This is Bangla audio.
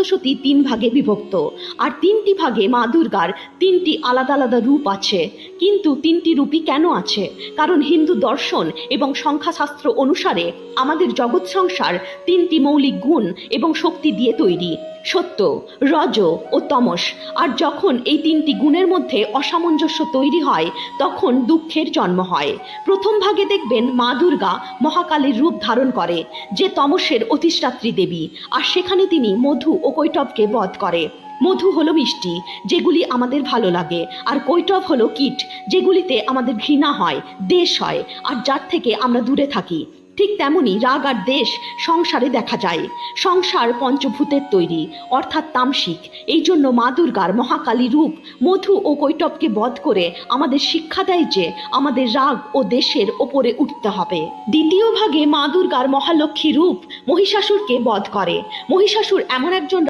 সপ্তশতী 3 ভাগে বিভক্ত, আর 3টি ভাগে মা দুর্গার 3টি আলাদা আলাদা রূপ আছে। কিন্তু 3টি রূপই কেন আছে? কারণ হিন্দু দর্শন এবং সংখ্যাশাস্ত্র অনুসারে আমাদের জগৎ সংসার 3টি মৌলিক গুণ এবং শক্তি দিয়ে তৈরি, সত্য, রজ ও তমস। আর যখন এই 3টি গুণের মধ্যে অসামঞ্জস্য তৈরি হয় তখন দুঃখের জন্ম হয়। প্রথম ভাগে দেখবেন মা দুর্গা মহাকালীর রূপ ধারণ করে, যে তমসের অধিষ্ঠাত্রী দেবী, আর সেখানে তিনি মধু ও কৈটবকে বধ করে। মধু হলো মিষ্টি, যেগুলি আমাদের ভালো লাগে, আর কৈটব হলো কীট, যেগুলিতে আমাদের ঘৃণা হয়, দ্বেষ হয়, আর যার থেকে আমরা দূরে থাকি। ঠিক তেমনি রাগ আর দেশ সংসারে দেখা যায়। সংসার পঞ্চভূতের তৈরি, অর্থাৎ তামসিক। এই জন্য মা দুর্গার মহাকালী রূপ মধু ও কৈটবকে বধ করে আমাদের শিক্ষা দেয় যে আমাদের রাগ ও দেশের ওপরে উঠতে হবে। দ্বিতীয় ভাগে মা দুর্গার মহালক্ষ্মী রূপ মহিষাসুরকে বধ করে। মহিষাসুর এমন একজন